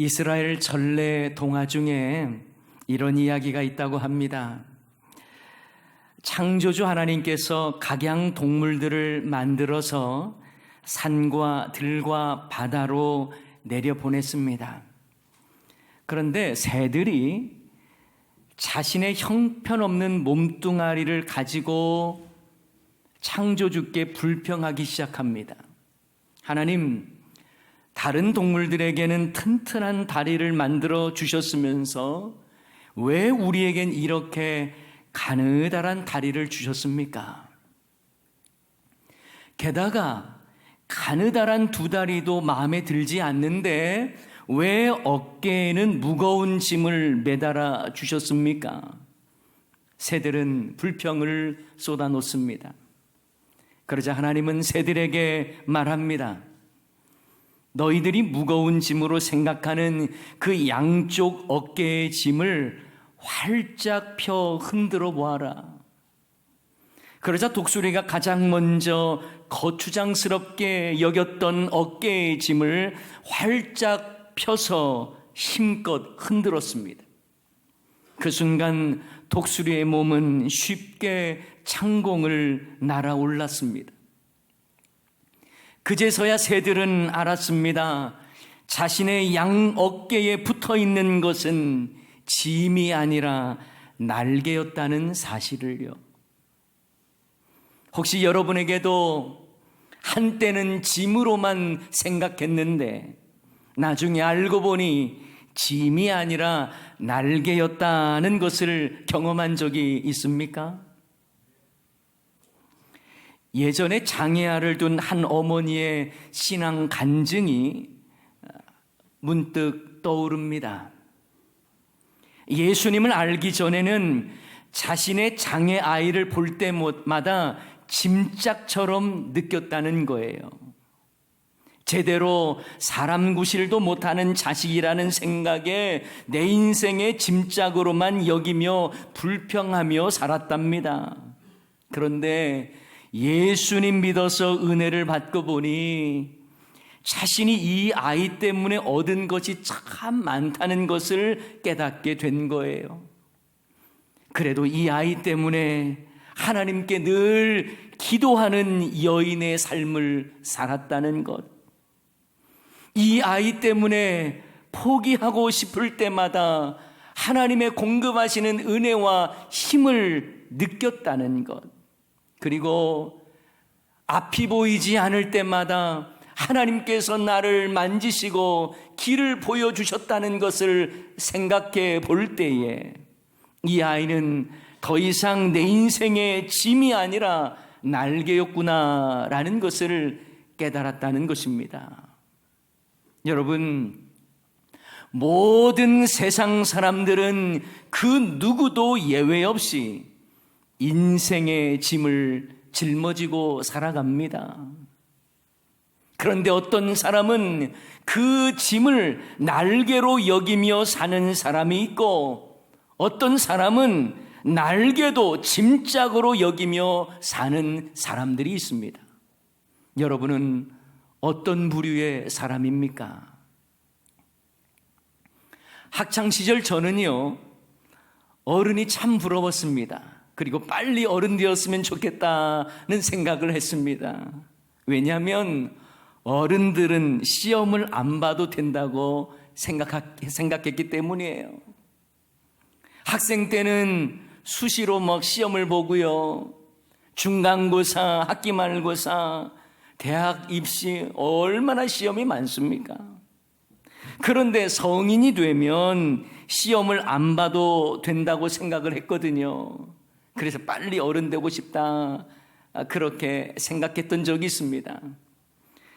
이스라엘 전래 동화 중에 이런 이야기가 있다고 합니다. 창조주 하나님께서 각양 동물들을 만들어서 산과 들과 바다로 내려보냈습니다. 그런데 새들이 자신의 형편없는 몸뚱아리를 가지고 창조주께 불평하기 시작합니다. 하나님, 다른 동물들에게는 튼튼한 다리를 만들어 주셨으면서 왜 우리에겐 이렇게 가느다란 다리를 주셨습니까? 게다가 가느다란 두 다리도 마음에 들지 않는데 왜 어깨에는 무거운 짐을 매달아 주셨습니까? 새들은 불평을 쏟아놓습니다. 그러자 하나님은 새들에게 말합니다. 너희들이 무거운 짐으로 생각하는 그 양쪽 어깨의 짐을 활짝 펴 흔들어 보아라. 그러자 독수리가 가장 먼저 거추장스럽게 여겼던 어깨의 짐을 활짝 펴서 힘껏 흔들었습니다. 그 순간 독수리의 몸은 쉽게 창공을 날아올랐습니다. 그제서야 새들은 알았습니다. 자신의 양 어깨에 붙어 있는 것은 짐이 아니라 날개였다는 사실을요. 혹시 여러분에게도 한때는 짐으로만 생각했는데 나중에 알고 보니 짐이 아니라 날개였다는 것을 경험한 적이 있습니까? 예전에 장애아를 둔 한 어머니의 신앙 간증이 문득 떠오릅니다. 예수님을 알기 전에는 자신의 장애 아이를 볼 때마다 짐짝처럼 느꼈다는 거예요. 제대로 사람 구실도 못하는 자식이라는 생각에 내 인생의 짐짝으로만 여기며 불평하며 살았답니다. 그런데 예수님 믿어서 은혜를 받고 보니 자신이 이 아이 때문에 얻은 것이 참 많다는 것을 깨닫게 된 거예요. 그래도 이 아이 때문에 하나님께 늘 기도하는 여인의 삶을 살았다는 것, 이 아이 때문에 포기하고 싶을 때마다 하나님의 공급하시는 은혜와 힘을 느꼈다는 것, 그리고 앞이 보이지 않을 때마다 하나님께서 나를 만지시고 길을 보여주셨다는 것을 생각해 볼 때에 이 아이는 더 이상 내 인생의 짐이 아니라 날개였구나라는 것을 깨달았다는 것입니다. 여러분, 모든 세상 사람들은 그 누구도 예외 없이 인생의 짐을 짊어지고 살아갑니다. 그런데 어떤 사람은 그 짐을 날개로 여기며 사는 사람이 있고, 어떤 사람은 날개도 짐짝으로 여기며 사는 사람들이 있습니다. 여러분은 어떤 부류의 사람입니까? 학창시절 저는요, 어른이 참 부러웠습니다. 그리고 빨리 어른 되었으면 좋겠다는 생각을 했습니다. 왜냐하면 어른들은 시험을 안 봐도 된다고 생각했기 때문이에요. 학생 때는 수시로 시험을 보고요, 중간고사, 학기말고사, 대학 입시 얼마나 시험이 많습니까? 그런데 성인이 되면 시험을 안 봐도 된다고 생각을 했거든요. 그래서 빨리 어른 되고 싶다, 그렇게 생각했던 적이 있습니다.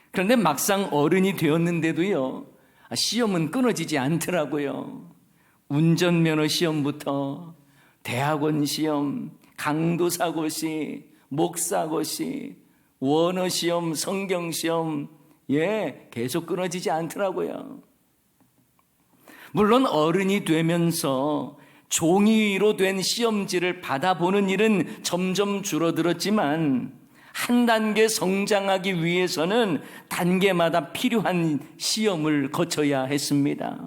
그런데 막상 어른이 되었는데도요, 시험은 끊어지지 않더라고요. 운전면허 시험부터 대학원 시험, 강도사고시, 목사고시, 원어시험, 성경시험, 계속 끊어지지 않더라고요. 물론 어른이 되면서 종이로 된 시험지를 받아보는 일은 점점 줄어들었지만 한 단계 성장하기 위해서는 단계마다 필요한 시험을 거쳐야 했습니다.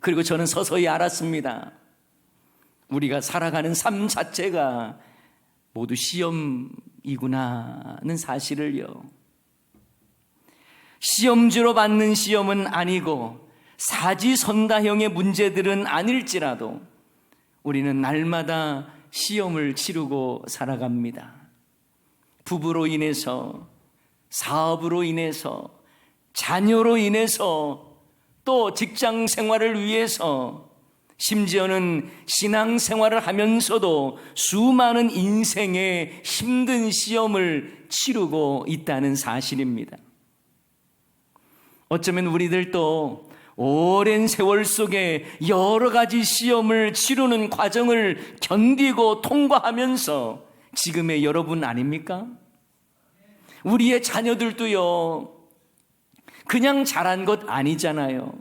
그리고 저는 서서히 알았습니다. 우리가 살아가는 삶 자체가 모두 시험이구나는 사실을요. 시험지로 받는 시험은 아니고 사지선다형의 문제들은 아닐지라도 우리는 날마다 시험을 치르고 살아갑니다. 부부로 인해서, 사업으로 인해서, 자녀로 인해서, 또 직장 생활을 위해서, 심지어는 신앙 생활을 하면서도 수많은 인생의 힘든 시험을 치르고 있다는 사실입니다. 어쩌면 우리들도 오랜 세월 속에 여러 가지 시험을 치르는 과정을 견디고 통과하면서 지금의 여러분 아닙니까? 우리의 자녀들도요, 그냥 자란 것 아니잖아요.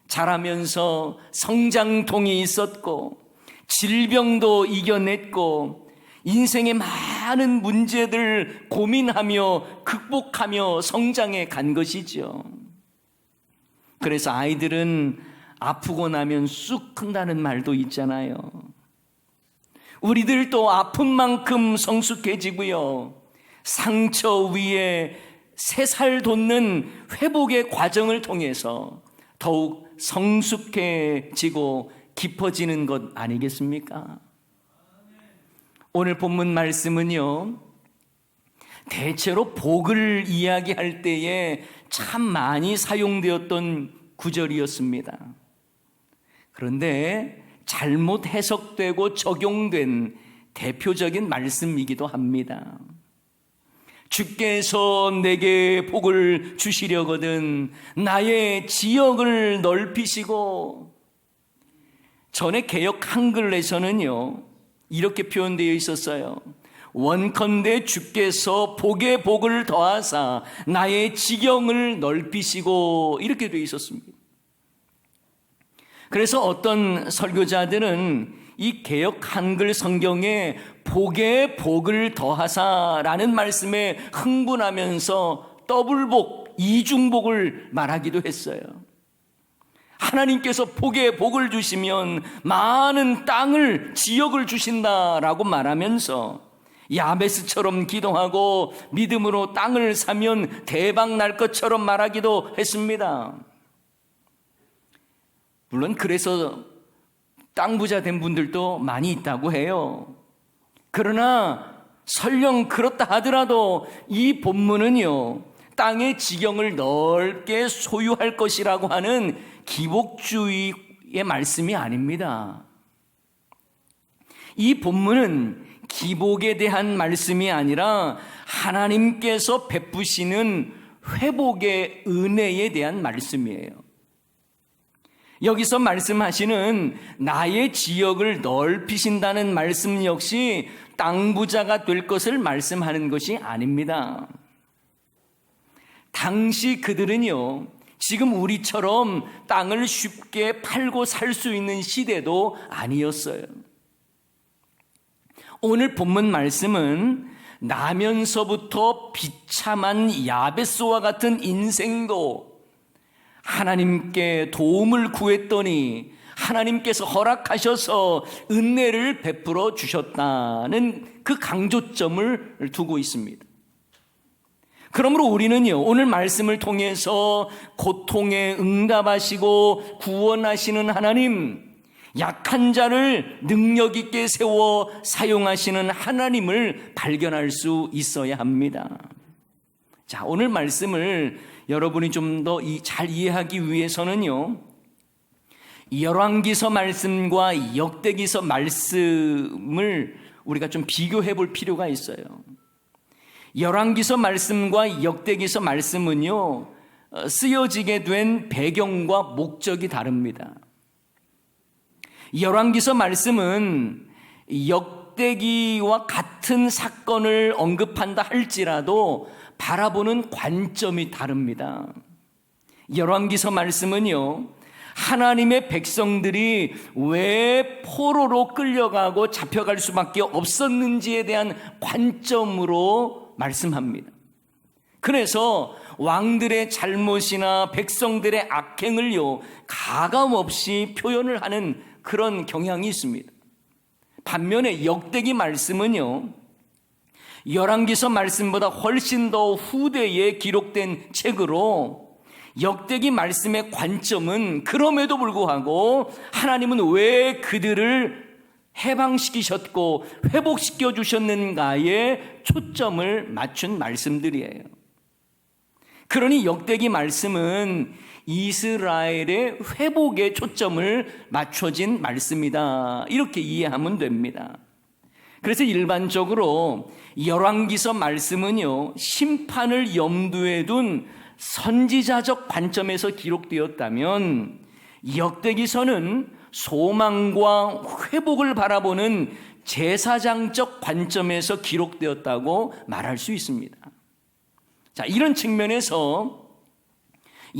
자라면서 성장통이 있었고 질병도 이겨냈고 인생의 많은 문제들 고민하며 극복하며 성장해 간 것이죠. 그래서 아이들은 아프고 나면 쑥 큰다는 말도 있잖아요. 우리들도 아픈 만큼 성숙해지고요, 상처 위에 새살 돋는 회복의 과정을 통해서 더욱 성숙해지고 깊어지는 것 아니겠습니까? 오늘 본문 말씀은요, 대체로 복을 이야기할 때에 참 많이 사용되었던 구절이었습니다. 그런데 잘못 해석되고 적용된 대표적인 말씀이기도 합니다. 주께서 내게 복을 주시려거든 나의 지역을 넓히시고, 전에 개역 한글에서는요 이렇게 표현되어 있었어요. 원컨대 주께서 복에 복을 더하사 나의 지경을 넓히시고, 이렇게 되어 있었습니다. 그래서 어떤 설교자들은 이 개역 한글 성경에 복에 복을 더하사라는 말씀에 흥분하면서 더블복, 이중복을 말하기도 했어요. 하나님께서 복에 복을 주시면 많은 땅을, 지역을 주신다라고 말하면서 야베스처럼 기도하고 믿음으로 땅을 사면 대박 날 것처럼 말하기도 했습니다. 물론 그래서 땅 부자 된 분들도 많이 있다고 해요. 그러나 설령 그렇다 하더라도 이 본문은요, 땅의 지경을 넓게 소유할 것이라고 하는 기복주의의 말씀이 아닙니다. 이 본문은 기복에 대한 말씀이 아니라 하나님께서 베푸시는 회복의 은혜에 대한 말씀이에요. 여기서 말씀하시는 나의 지역을 넓히신다는 말씀 역시 땅 부자가 될 것을 말씀하는 것이 아닙니다. 당시 그들은요, 지금 우리처럼 땅을 쉽게 팔고 살 수 있는 시대도 아니었어요. 오늘 본문 말씀은 나면서부터 비참한 야베스와 같은 인생도 하나님께 도움을 구했더니 하나님께서 허락하셔서 은혜를 베풀어 주셨다는 그 강조점을 두고 있습니다. 그러므로 우리는요, 오늘 말씀을 통해서 고통에 응답하시고 구원하시는 하나님, 약한 자를 능력 있게 세워 사용하시는 하나님을 발견할 수 있어야 합니다. 자, 오늘 말씀을 여러분이 좀 더 잘 이해하기 위해서는요, 열왕기서 말씀과 역대기서 말씀을 우리가 좀 비교해 볼 필요가 있어요. 열왕기서 말씀과 역대기서 말씀은요, 쓰여지게 된 배경과 목적이 다릅니다. 열왕기서 말씀은 역대기와 같은 사건을 언급한다 할지라도 바라보는 관점이 다릅니다. 열왕기서 말씀은요, 하나님의 백성들이 왜 포로로 끌려가고 잡혀갈 수밖에 없었는지에 대한 관점으로 말씀합니다. 그래서 왕들의 잘못이나 백성들의 악행을요, 가감없이 표현을 하는 그런 경향이 있습니다. 반면에 역대기 말씀은요, 열왕기서 말씀보다 훨씬 더 후대에 기록된 책으로 역대기 말씀의 관점은 그럼에도 불구하고 하나님은 왜 그들을 해방시키셨고 회복시켜 주셨는가에 초점을 맞춘 말씀들이에요. 그러니 역대기 말씀은 이스라엘의 회복에 초점을 맞춰진 말씀이다, 이렇게 이해하면 됩니다. 그래서 일반적으로 열왕기서 말씀은요, 심판을 염두에 둔 선지자적 관점에서 기록되었다면 역대기서는 소망과 회복을 바라보는 제사장적 관점에서 기록되었다고 말할 수 있습니다. 자, 이런 측면에서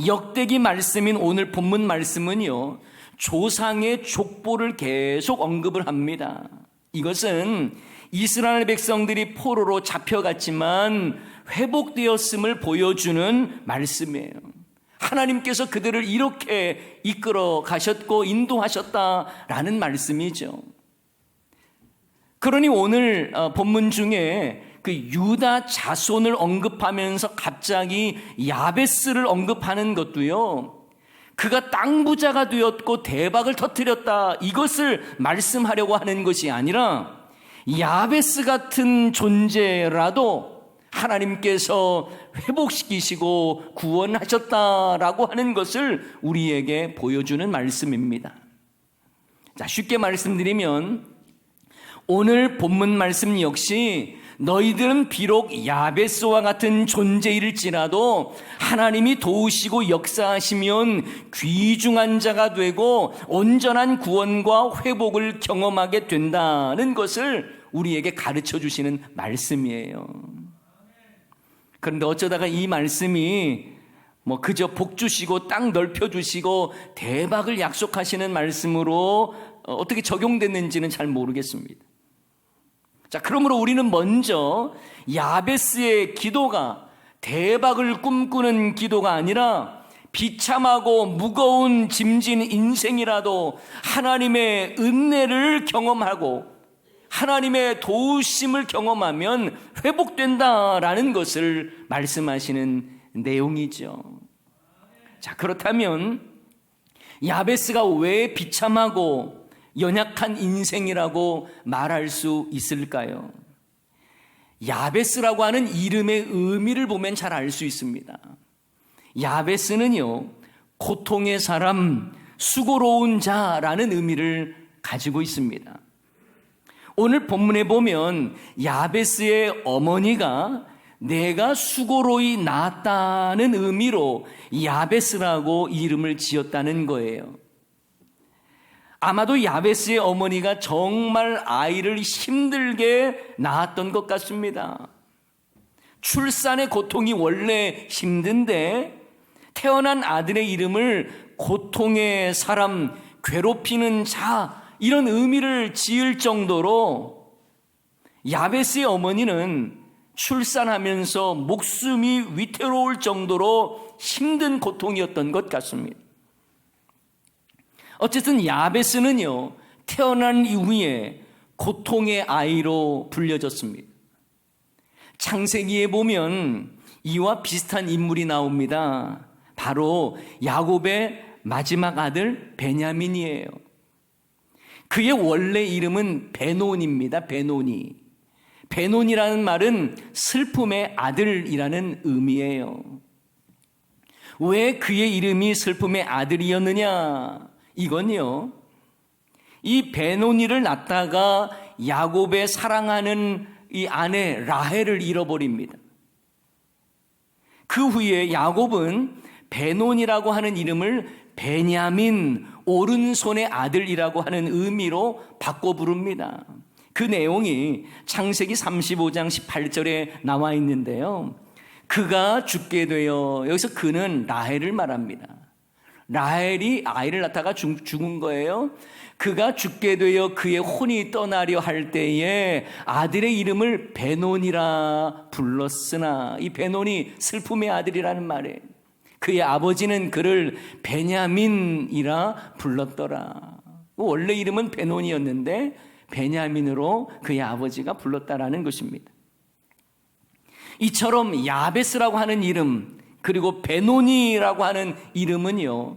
역대기 말씀인 오늘 본문 말씀은요, 조상의 족보를 계속 언급을 합니다. 이것은 이스라엘 백성들이 포로로 잡혀갔지만 회복되었음을 보여주는 말씀이에요. 하나님께서 그들을 이렇게 이끌어 가셨고 인도하셨다라는 말씀이죠. 그러니 오늘 본문 중에 그 유다 자손을 언급하면서 갑자기 야베스를 언급하는 것도요, 그가 땅 부자가 되었고 대박을 터뜨렸다, 이것을 말씀하려고 하는 것이 아니라 야베스 같은 존재라도 하나님께서 회복시키시고 구원하셨다라고 하는 것을 우리에게 보여주는 말씀입니다. 자, 쉽게 말씀드리면 오늘 본문 말씀 역시 너희들은 비록 야베스와 같은 존재일지라도 하나님이 도우시고 역사하시면 귀중한 자가 되고 온전한 구원과 회복을 경험하게 된다는 것을 우리에게 가르쳐 주시는 말씀이에요. 그런데 어쩌다가 이 말씀이 그저 복 주시고 땅 넓혀 주시고 대박을 약속하시는 말씀으로 어떻게 적용됐는지는 잘 모르겠습니다. 자, 그러므로 우리는 먼저 야베스의 기도가 대박을 꿈꾸는 기도가 아니라 비참하고 무거운 짐진 인생이라도 하나님의 은혜를 경험하고 하나님의 도우심을 경험하면 회복된다라는 것을 말씀하시는 내용이죠. 자, 그렇다면 야베스가 왜 비참하고 연약한 인생이라고 말할 수 있을까요? 야베스라고 하는 이름의 의미를 보면 잘 알 수 있습니다. 야베스는요, 고통의 사람, 수고로운 자라는 의미를 가지고 있습니다. 오늘 본문에 보면 야베스의 어머니가 내가 수고로이 낳았다는 의미로 야베스라고 이름을 지었다는 거예요. 아마도 야베스의 어머니가 정말 아이를 힘들게 낳았던 것 같습니다. 출산의 고통이 원래 힘든데 태어난 아들의 이름을 고통의 사람, 괴롭히는 자, 이런 의미를 지을 정도로 야베스의 어머니는 출산하면서 목숨이 위태로울 정도로 힘든 고통이었던 것 같습니다. 어쨌든 야베스는요, 태어난 이후에 고통의 아이로 불려졌습니다. 창세기에 보면 이와 비슷한 인물이 나옵니다. 바로 야곱의 마지막 아들 베냐민이에요. 그의 원래 이름은 베논입니다. 베논이. 베논이라는 말은 슬픔의 아들이라는 의미예요. 왜 그의 이름이 슬픔의 아들이었느냐? 이건요, 이 베노니를 낳다가 야곱의 사랑하는 이 아내 라헬을 잃어버립니다. 그 후에 야곱은 베논이라고 하는 이름을 베냐민, 오른손의 아들이라고 하는 의미로 바꿔 부릅니다. 그 내용이 창세기 35장 18절에 나와 있는데요, 그가 죽게 되어, 여기서 그는 라헬을 말합니다. 라헬이 아이를 낳다가 죽은 거예요. 그가 죽게 되어 그의 혼이 떠나려 할 때에 아들의 이름을 베논이라 불렀으나, 이 베논이 슬픔의 아들이라는 말이에요. 그의 아버지는 그를 베냐민이라 불렀더라. 원래 이름은 베논이었는데 베냐민으로 그의 아버지가 불렀다라는 것입니다. 이처럼 야베스라고 하는 이름, 그리고 베논이라고 하는 이름은요,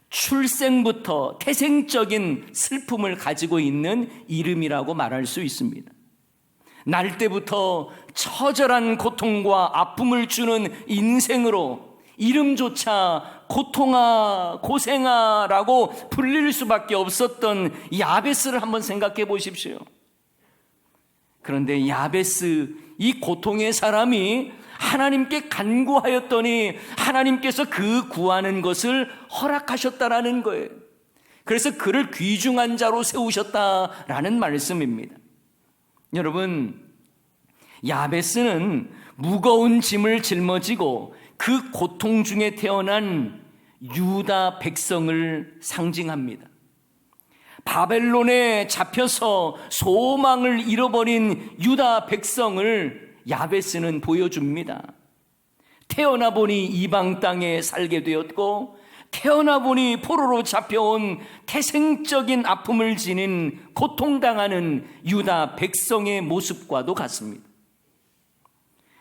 출생부터 태생적인 슬픔을 가지고 있는 이름이라고 말할 수 있습니다. 날 때부터 처절한 고통과 아픔을 주는 인생으로 이름조차 고통아, 고생아라고 불릴 수밖에 없었던 야베스를 한번 생각해 보십시오. 그런데 야베스, 이 고통의 사람이 하나님께 간구하였더니 하나님께서 그 구하는 것을 허락하셨다라는 거예요. 그래서 그를 귀중한 자로 세우셨다라는 말씀입니다. 여러분, 야베스는 무거운 짐을 짊어지고 그 고통 중에 태어난 유다 백성을 상징합니다. 바벨론에 잡혀서 소망을 잃어버린 유다 백성을 야베스는 보여줍니다. 태어나 보니 이방 땅에 살게 되었고, 태어나 보니 포로로 잡혀온 태생적인 아픔을 지닌 고통당하는 유다 백성의 모습과도 같습니다.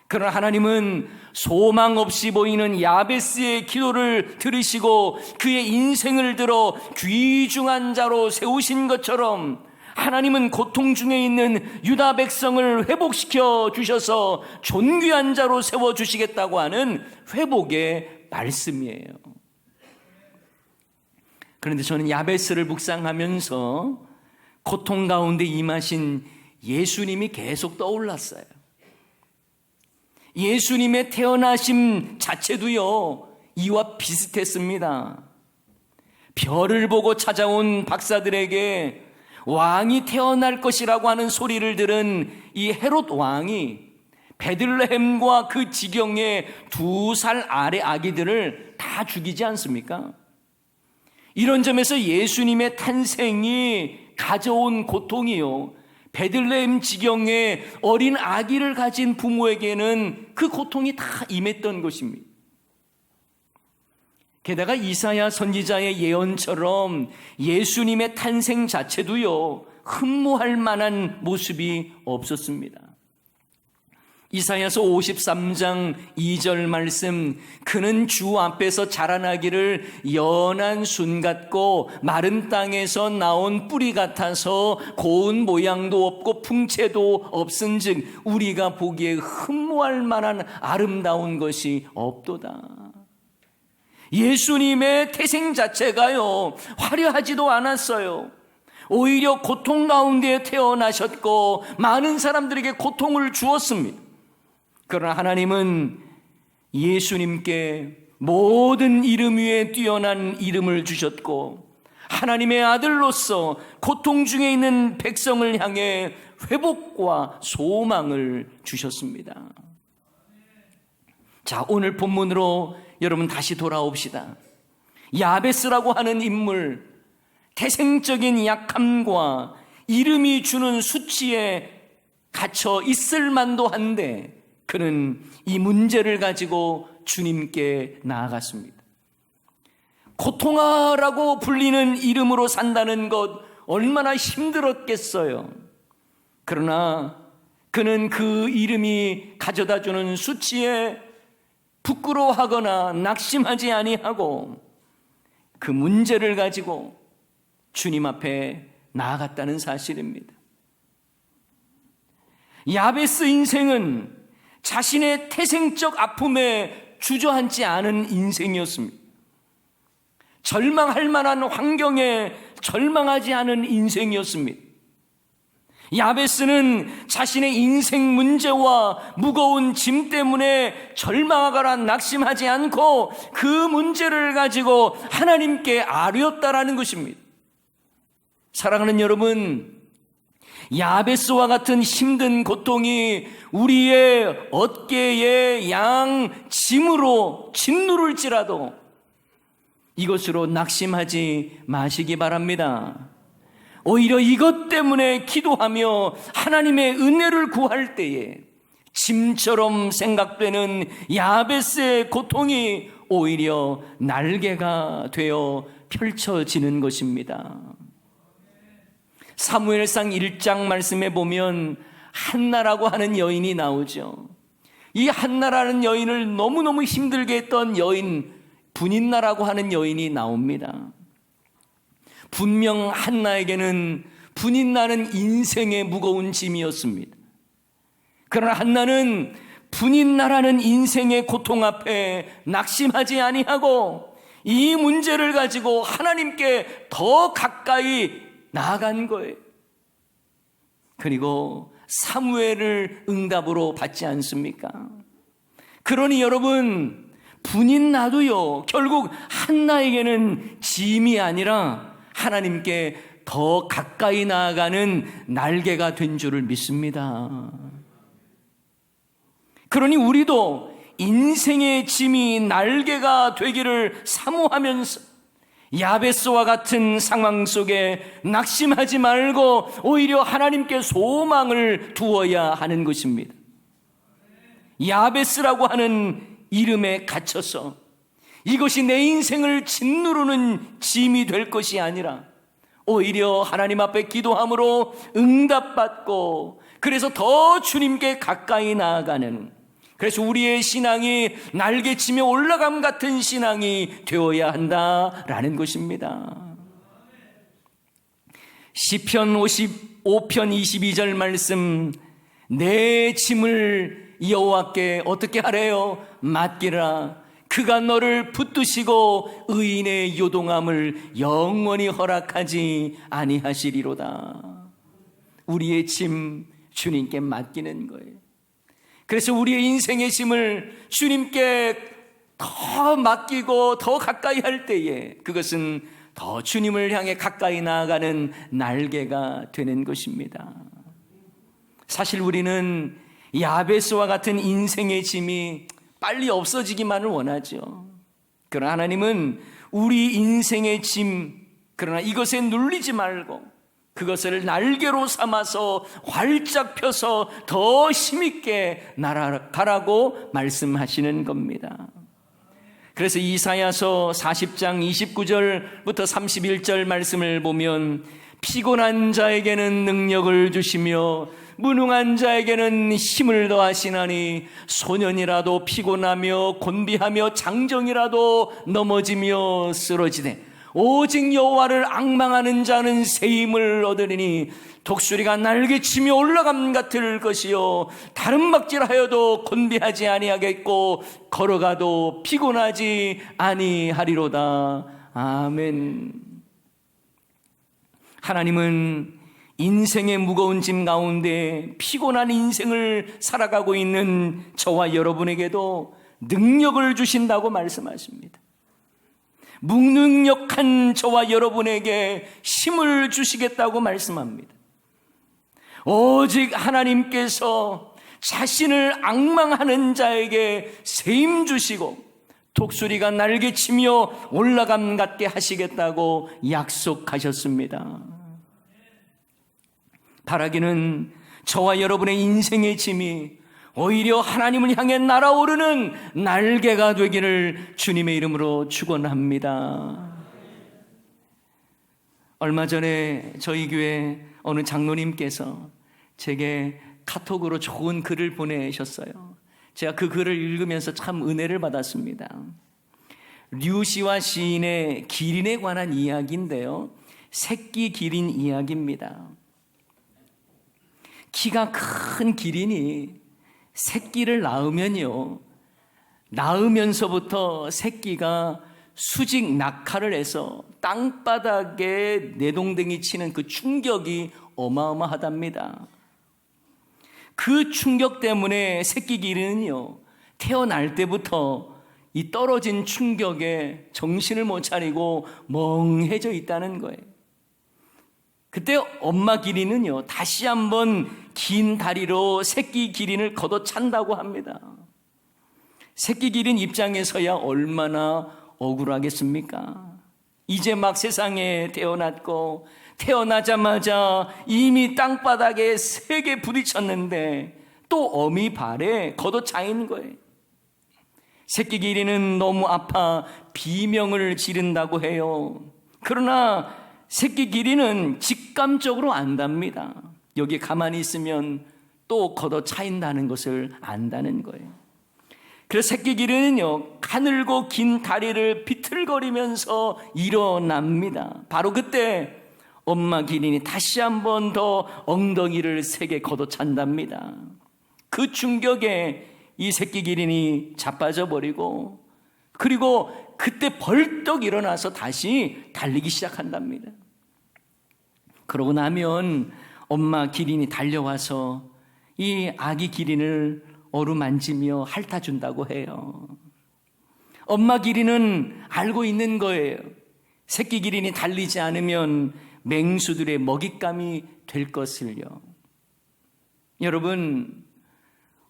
그러나 하나님은 소망 없이 보이는 야베스의 기도를 들으시고 그의 인생을 들어 귀중한 자로 세우신 것처럼, 하나님은 고통 중에 있는 유다 백성을 회복시켜 주셔서 존귀한 자로 세워주시겠다고 하는 회복의 말씀이에요. 그런데 저는 야베스를 묵상하면서 고통 가운데 임하신 예수님이 계속 떠올랐어요. 예수님의 태어나심 자체도요, 이와 비슷했습니다. 별을 보고 찾아온 박사들에게 왕이 태어날 것이라고 하는 소리를 들은 이 헤롯 왕이 베들레헴과 그 지경의 2살 아래 아기들을 다 죽이지 않습니까? 이런 점에서 예수님의 탄생이 가져온 고통이요, 베들레헴 지경의 어린 아기를 가진 부모에게는 그 고통이 다 임했던 것입니다. 게다가 이사야 선지자의 예언처럼 예수님의 탄생 자체도요, 흠모할 만한 모습이 없었습니다. 이사야서 53장 2절 말씀, 그는 주 앞에서 자라나기를 연한 순 같고 마른 땅에서 나온 뿌리 같아서 고운 모양도 없고 풍채도 없은즉 우리가 보기에 흠모할 만한 아름다운 것이 없도다. 예수님의 태생 자체가요, 화려하지도 않았어요. 오히려 고통 가운데 태어나셨고 많은 사람들에게 고통을 주었습니다. 그러나 하나님은 예수님께 모든 이름 위에 뛰어난 이름을 주셨고, 하나님의 아들로서 고통 중에 있는 백성을 향해 회복과 소망을 주셨습니다. 자, 오늘 본문으로 여러분 다시 돌아옵시다. 야베스라고 하는 인물, 태생적인 약함과 이름이 주는 수치에 갇혀 있을 만도 한데 그는 이 문제를 가지고 주님께 나아갔습니다. 고통아라고 불리는 이름으로 산다는 것 얼마나 힘들었겠어요. 그러나 그는 그 이름이 가져다주는 수치에 부끄러워하거나 낙심하지 아니하고 그 문제를 가지고 주님 앞에 나아갔다는 사실입니다. 야베스 인생은 자신의 태생적 아픔에 주저앉지 않은 인생이었습니다. 절망할 만한 환경에 절망하지 않은 인생이었습니다. 야베스는 자신의 인생 문제와 무거운 짐 때문에 절망하거나 낙심하지 않고 그 문제를 가지고 하나님께 아뢰었다라는 것입니다. 사랑하는 여러분, 야베스와 같은 힘든 고통이 우리의 어깨에 양 짐으로 짓누를지라도 이것으로 낙심하지 마시기 바랍니다. 오히려 이것 때문에 기도하며 하나님의 은혜를 구할 때에 짐처럼 생각되는 야베스의 고통이 오히려 날개가 되어 펼쳐지는 것입니다. 사무엘상 1장 말씀에 보면 한나라고 하는 여인이 나오죠. 이 한나라는 여인을 너무너무 힘들게 했던 여인, 분인나라고 하는 여인이 나옵니다. 분명 한나에게는 분인나는 인생의 무거운 짐이었습니다. 그러나 한나는 분인나라는 인생의 고통 앞에 낙심하지 아니하고 이 문제를 가지고 하나님께 더 가까이 나아간 거예요. 그리고 사무엘을 응답으로 받지 않습니까? 그러니 여러분, 분인나도요, 결국 한나에게는 짐이 아니라 하나님께 더 가까이 나아가는 날개가 된 줄을 믿습니다. 그러니 우리도 인생의 짐이 날개가 되기를 사모하면서 야베스와 같은 상황 속에 낙심하지 말고 오히려 하나님께 소망을 두어야 하는 것입니다. 야베스라고 하는 이름에 갇혀서 이것이 내 인생을 짓누르는 짐이 될 것이 아니라 오히려 하나님 앞에 기도함으로 응답받고 그래서 더 주님께 가까이 나아가는, 그래서 우리의 신앙이 날개치며 올라감 같은 신앙이 되어야 한다라는 것입니다. 시편 55편 22절 말씀, 내 짐을 여호와께 어떻게 하래요? 맡기라. 그가 너를 붙드시고 의인의 요동함을 영원히 허락하지 아니하시리로다. 우리의 짐 주님께 맡기는 거예요. 그래서 우리의 인생의 짐을 주님께 더 맡기고 더 가까이 할 때에 그것은 더 주님을 향해 가까이 나아가는 날개가 되는 것입니다. 사실 우리는 야베스와 같은 인생의 짐이 빨리 없어지기만을 원하죠. 그러나 하나님은 우리 인생의 짐, 그러나 이것에 눌리지 말고 그것을 날개로 삼아서 활짝 펴서 더 힘있게 날아가라고 말씀하시는 겁니다. 그래서 이사야서 40장 29절부터 31절 말씀을 보면 피곤한 자에게는 능력을 주시며 무능한 자에게는 힘을 더하시나니 소년이라도 피곤하며 곤비하며 장정이라도 넘어지며 쓰러지되 오직 여호와를 앙망하는 자는 새 힘을 얻으리니 독수리가 날개치며 올라감 같을 것이요 다른 박질하여도 곤비하지 아니하겠고 걸어가도 피곤하지 아니하리로다. 아멘. 하나님은 인생의 무거운 짐 가운데 피곤한 인생을 살아가고 있는 저와 여러분에게도 능력을 주신다고 말씀하십니다. 무능력한 저와 여러분에게 힘을 주시겠다고 말씀합니다. 오직 하나님께서 자신을 앙망하는 자에게 새 힘 주시고 독수리가 날개치며 올라감 같게 하시겠다고 약속하셨습니다. 바라기는 저와 여러분의 인생의 짐이 오히려 하나님을 향해 날아오르는 날개가 되기를 주님의 이름으로 축원합니다. 얼마 전에 저희 교회 어느 장로님께서 제게 카톡으로 좋은 글을 보내셨어요. 제가 그 글을 읽으면서 참 은혜를 받았습니다. 류시와 시인의 기린에 관한 이야기인데요, 새끼 기린 이야기입니다. 키가 큰 기린이 새끼를 낳으면요, 낳으면서부터 새끼가 수직 낙하를 해서 땅바닥에 내동댕이 치는 그 충격이 어마어마하답니다. 그 충격 때문에 새끼 기린은요, 태어날 때부터 이 떨어진 충격에 정신을 못 차리고 멍해져 있다는 거예요. 그때 엄마 기린은요, 다시 한번 긴 다리로 새끼 기린을 걷어찬다고 합니다. 새끼 기린 입장에서야 얼마나 억울하겠습니까? 이제 막 세상에 태어났고 태어나자마자 이미 땅바닥에 세게 부딪혔는데 또 어미 발에 걷어차인 거예요. 새끼 기린은 너무 아파 비명을 지른다고 해요. 그러나 새끼 기린은 직감적으로 안답니다. 여기 가만히 있으면 또 걷어차인다는 것을 안다는 거예요. 그래서 새끼 기린은요, 가늘고 긴 다리를 비틀거리면서 일어납니다. 바로 그때 엄마 기린이 다시 한 번 더 엉덩이를 세게 걷어찬답니다. 그 충격에 이 새끼 기린이 자빠져 버리고, 그리고 그때 벌떡 일어나서 다시 달리기 시작한답니다. 그러고 나면 엄마 기린이 달려와서 이 아기 기린을 어루만지며 핥아준다고 해요. 엄마 기린은 알고 있는 거예요. 새끼 기린이 달리지 않으면 맹수들의 먹잇감이 될 것을요. 여러분,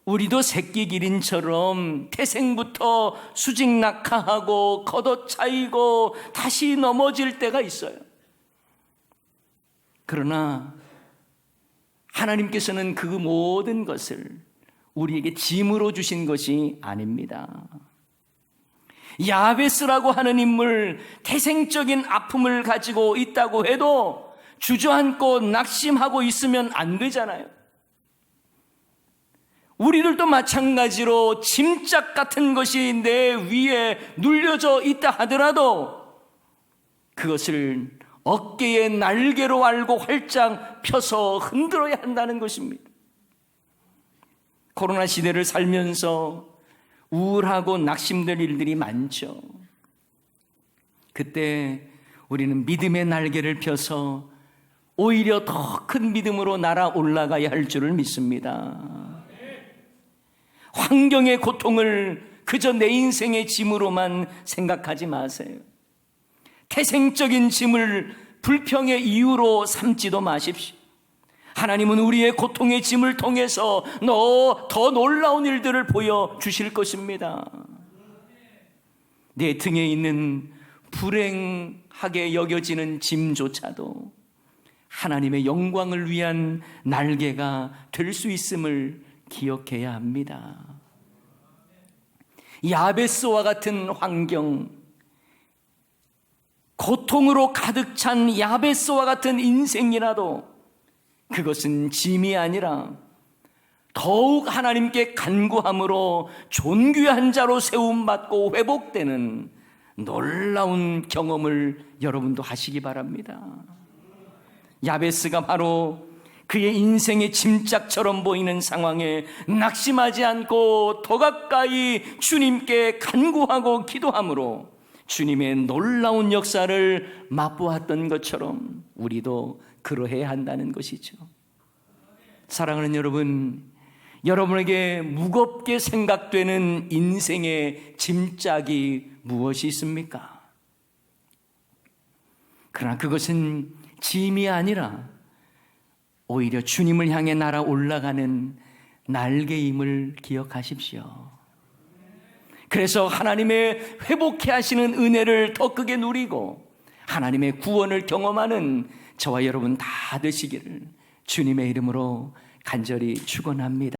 우리도 새끼 기린처럼 태생부터 수직낙하하고 걷어차이고 다시 넘어질 때가 있어요. 그러나 하나님께서는 그 모든 것을 우리에게 짐으로 주신 것이 아닙니다. 야베스라고 하는 인물, 태생적인 아픔을 가지고 있다고 해도 주저앉고 낙심하고 있으면 안 되잖아요. 우리들도 마찬가지로 짐짝 같은 것이 내 위에 눌려져 있다 하더라도 그것을 어깨의 날개로 알고 활짝 펴서 흔들어야 한다는 것입니다. 코로나 시대를 살면서 우울하고 낙심될 일들이 많죠. 그때 우리는 믿음의 날개를 펴서 오히려 더 큰 믿음으로 날아 올라가야 할 줄을 믿습니다. 환경의 고통을 그저 내 인생의 짐으로만 생각하지 마세요. 태생적인 짐을 불평의 이유로 삼지도 마십시오. 하나님은 우리의 고통의 짐을 통해서 더 놀라운 일들을 보여주실 것입니다. 내 등에 있는 불행하게 여겨지는 짐조차도 하나님의 영광을 위한 날개가 될 수 있음을 기억해야 합니다. 야베스와 같은 환경, 고통으로 가득 찬 야베스와 같은 인생이라도 그것은 짐이 아니라 더욱 하나님께 간구함으로 존귀한 자로 세움받고 회복되는 놀라운 경험을 여러분도 하시기 바랍니다. 야베스가 바로 그의 인생의 짐짝처럼 보이는 상황에 낙심하지 않고 더 가까이 주님께 간구하고 기도함으로 주님의 놀라운 역사를 맛보았던 것처럼 우리도 그러해야 한다는 것이죠. 사랑하는 여러분, 여러분에게 무겁게 생각되는 인생의 짐짝이 무엇이 있습니까? 그러나 그것은 짐이 아니라 오히려 주님을 향해 날아 올라가는 날개임을 기억하십시오. 그래서 하나님의 회복해 하시는 은혜를 더 크게 누리고 하나님의 구원을 경험하는 저와 여러분 다 되시기를 주님의 이름으로 간절히 축원합니다.